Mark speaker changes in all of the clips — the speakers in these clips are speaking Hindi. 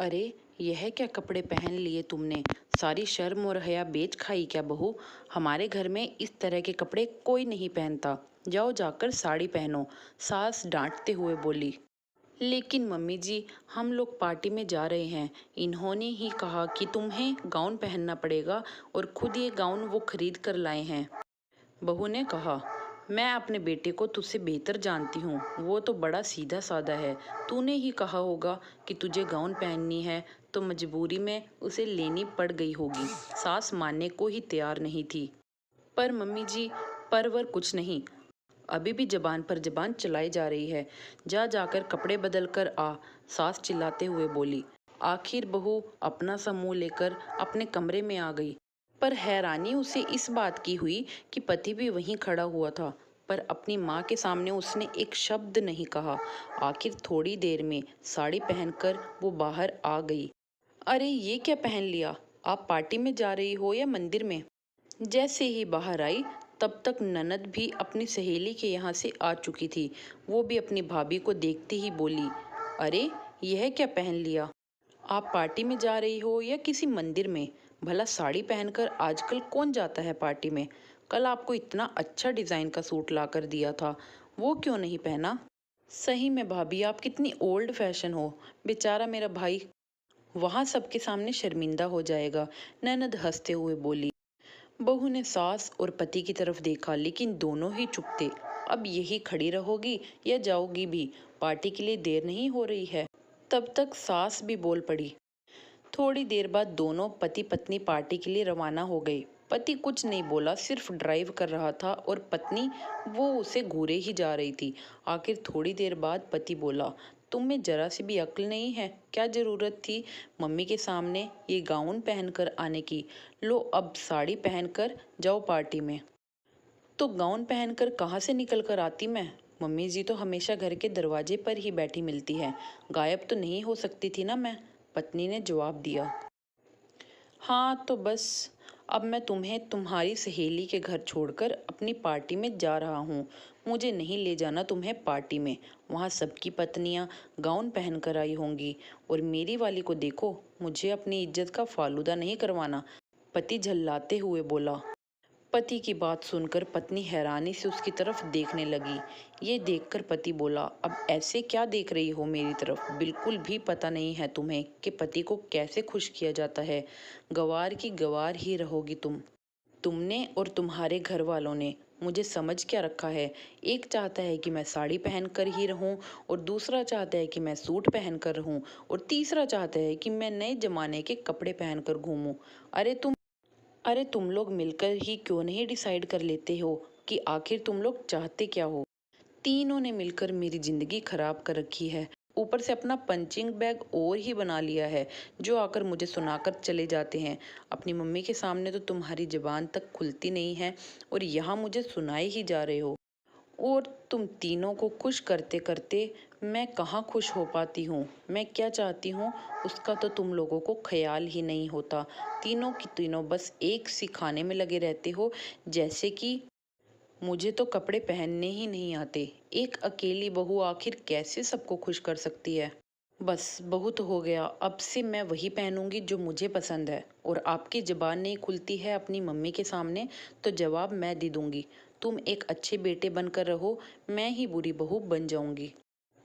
Speaker 1: अरे, यह क्या कपड़े पहन लिए तुमने? सारी शर्म और हया बेच खाई क्या बहू? हमारे घर में इस तरह के कपड़े कोई नहीं पहनता। जाओ जाकर साड़ी पहनो, सास डांटते हुए बोली। लेकिन मम्मी जी, हम लोग पार्टी में जा रहे हैं। इन्होंने ही कहा कि तुम्हें गाउन पहनना पड़ेगा और खुद ये गाउन वो खरीद कर लाए हैं। बहू ने कहा, मैं अपने बेटे को तुझसे बेहतर जानती हूँ। वो तो बड़ा सीधा साधा है। तूने ही कहा होगा कि तुझे गाउन पहननी है, तो मजबूरी में उसे लेनी पड़ गई होगी। सास मानने को ही तैयार नहीं थी। पर मम्मी जी, परवर कुछ नहीं। अभी भी जबान पर जबान चलाई जा रही है। जा जाकर कपड़े बदल कर आ, सास चिल्लाते हुए बोली। आखिर बहू अपना सा मुंह लेकर अपने कमरे में आ गई। पर हैरानी उसे इस बात की हुई कि पति भी वहीं खड़ा हुआ था, पर अपनी माँ के सामने उसने एक शब्द नहीं कहा। आखिर थोड़ी देर में साड़ी पहनकर वो बाहर आ गई। अरे ये क्या पहन लिया? आप पार्टी में जा रही हो या मंदिर में? जैसे ही बाहर आई, तब तक ननद भी अपनी सहेली के यहाँ से आ चुकी थी। वो भी अपनी भाभी को देखते ही बोली, अरे यह क्या पहन लिया? आप पार्टी में जा रही हो या किसी मंदिर में? भला साड़ी पहनकर आजकल कौन जाता है पार्टी में? कल आपको इतना अच्छा डिज़ाइन का सूट ला कर दिया था, वो क्यों नहीं पहना? सही में भाभी, आप कितनी ओल्ड फैशन हो। बेचारा मेरा भाई वहाँ सबके सामने शर्मिंदा हो जाएगा। ननद हंसते हुए बोली। बहू ने सास और पति की तरफ देखा, लेकिन दोनों ही चुप थे। अब यही खड़ी रहोगी या जाओगी भी? पार्टी के लिए देर नहीं हो रही है? तब तक सास भी बोल पड़ी। थोड़ी देर बाद दोनों पति पत्नी पार्टी के लिए रवाना हो गए। पति कुछ नहीं बोला, सिर्फ ड्राइव कर रहा था और पत्नी वो उसे घूरे ही जा रही थी। आखिर थोड़ी देर बाद पति बोला, तुम में जरा सी भी अक्ल नहीं है? क्या जरूरत थी मम्मी के सामने ये गाउन पहनकर आने की? लो अब साड़ी पहनकर जाओ पार्टी में। तो गाउन पहनकर कहाँ से निकल कर आती मैं? मम्मी जी तो हमेशा घर के दरवाजे पर ही बैठी मिलती है, गायब तो नहीं हो सकती थी ना मैं? पत्नी ने जवाब दिया। हाँ तो बस, अब मैं तुम्हें तुम्हारी सहेली के घर छोड़कर अपनी पार्टी में जा रहा हूँ। मुझे नहीं ले जाना तुम्हें पार्टी में। वहाँ सबकी पत्नियाँ गाउन पहन कर आई होंगी और मेरी वाली को देखो, मुझे अपनी इज्जत का फालूदा नहीं करवाना। पति झल्लाते हुए बोला। पति की बात सुनकर पत्नी हैरानी से उसकी तरफ देखने लगी। ये देखकर पति बोला, अब ऐसे क्या देख रही हो मेरी तरफ? बिल्कुल भी पता नहीं है तुम्हें कि पति को कैसे खुश किया जाता है। गवार की गवार ही रहोगी तुम। तुमने और तुम्हारे घर वालों ने मुझे समझ क्या रखा है? एक चाहता है कि मैं साड़ी पहन कर ही रहूं और दूसरा चाहता है कि मैं सूट पहन कर रहूं और तीसरा चाहता है कि मैं नए जमाने के कपड़े पहन कर घूमूं। अरे तुम लोग मिलकर ही क्यों नहीं डिसाइड कर लेते हो कि आखिर तुम लोग चाहते क्या हो? तीनों ने मिलकर मेरी जिंदगी खराब कर रखी है। ऊपर से अपना पंचिंग बैग और ही बना लिया है, जो आकर मुझे सुनाकर चले जाते हैं। अपनी मम्मी के सामने तो तुम्हारी जुबान तक खुलती नहीं है और यहाँ मुझे सुनाए ही जा रहे हो। और तुम तीनों को खुश करते करते मैं कहाँ खुश हो पाती हूँ? मैं क्या चाहती हूँ उसका तो तुम लोगों को ख्याल ही नहीं होता। तीनों की तीनों बस एक सी खाने में लगे रहते हो, जैसे कि मुझे तो कपड़े पहनने ही नहीं आते। एक अकेली बहू आखिर कैसे सबको खुश कर सकती है? बस बहुत हो गया, अब से मैं वही पहनूंगी जो मुझे पसंद है। और आपकी जबान नहीं खुलती है अपनी मम्मी के सामने, तो जवाब मैं दे दूंगी। तुम एक अच्छे बेटे बनकर रहो, मैं ही बुरी बहू बन जाऊंगी।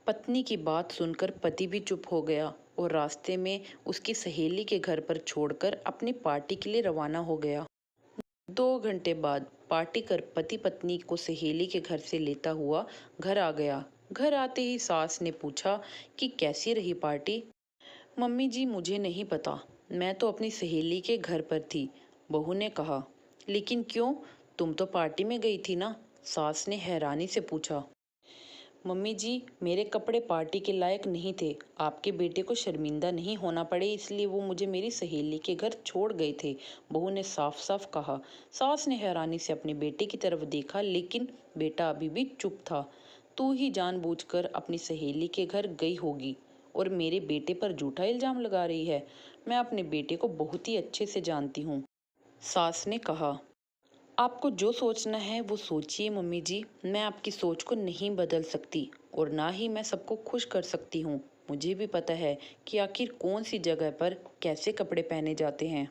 Speaker 1: पत्नी की बात सुनकर पति भी चुप हो गया और रास्ते में उसकी सहेली के घर पर छोड़कर अपनी पार्टी के लिए रवाना हो गया। 2 घंटे बाद पार्टी कर पति पत्नी को सहेली के घर से लेता हुआ घर आ गया। घर आते ही सास ने पूछा कि कैसी रही पार्टी? मम्मी जी मुझे नहीं पता, मैं तो अपनी सहेली के घर पर थी। बहू ने कहा। लेकिन क्यों, तुम तो पार्टी में गई थी ना? सास ने हैरानी से पूछा। मम्मी जी, मेरे कपड़े पार्टी के लायक नहीं थे। आपके बेटे को शर्मिंदा नहीं होना पड़े इसलिए वो मुझे मेरी सहेली के घर छोड़ गए थे, बहू ने साफ साफ कहा। सास ने हैरानी से अपने बेटे की तरफ देखा, लेकिन बेटा अभी भी चुप था। तू ही जानबूझकर अपनी सहेली के घर गई होगी और मेरे बेटे पर झूठा इल्जाम लगा रही है। मैं अपने बेटे को बहुत ही अच्छे से जानती हूँ, सास ने कहा। आपको जो सोचना है वो सोचिए मम्मी जी, मैं आपकी सोच को नहीं बदल सकती और ना ही मैं सबको खुश कर सकती हूँ। मुझे भी पता है कि आखिर कौन सी जगह पर कैसे कपड़े पहने जाते हैं।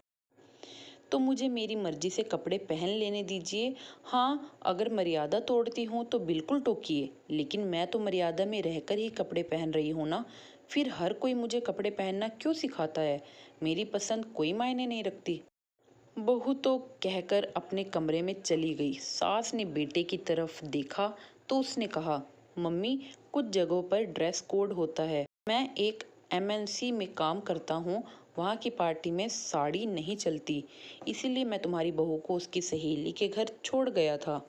Speaker 1: तो मुझे मेरी मर्जी से कपड़े पहन लेने दीजिए। हाँ, अगर मर्यादा तोड़ती हूँ तो बिल्कुल टोकिए, लेकिन मैं तो मर्यादा में रहकर ही कपड़े पहन रही हूँ ना। फिर हर कोई मुझे कपड़े पहनना क्यों सिखाता है? मेरी पसंद कोई मायने नहीं रखती। बहू तो कहकर अपने कमरे में चली गई। सास ने बेटे की तरफ देखा तो उसने कहा, मम्मी, कुछ जगहों पर ड्रेस कोड होता है। मैं एक एमएनसी में काम करता हूँ, वहाँ की पार्टी में साड़ी नहीं चलती, इसीलिए मैं तुम्हारी बहू को उसकी सहेली के घर छोड़ गया था।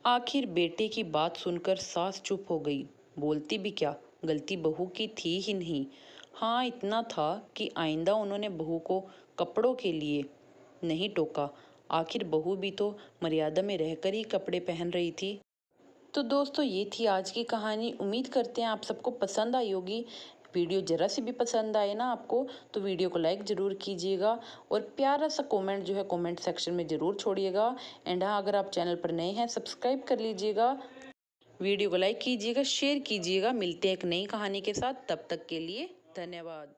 Speaker 1: आखिर बेटे की बात सुनकर सास चुप हो गई। बोलती भी क्या, गलती बहू की थी ही नहीं। हाँ, इतना था कि आइंदा उन्होंने बहू को कपड़ों के लिए नहीं टोका। आखिर बहू भी तो मर्यादा में रहकर ही कपड़े पहन रही थी। तो दोस्तों, ये थी आज की कहानी। उम्मीद करते हैं आप सबको पसंद आई होगी। वीडियो ज़रा सी भी पसंद आए ना आपको, तो वीडियो को लाइक ज़रूर कीजिएगा और प्यारा सा कमेंट जो है कमेंट सेक्शन में ज़रूर छोड़िएगा। एंड हाँ, अगर आप चैनल पर नए हैं सब्सक्राइब कर लीजिएगा, वीडियो को लाइक कीजिएगा, शेयर कीजिएगा। मिलते हैं एक नई कहानी के साथ, तब तक के लिए धन्यवाद।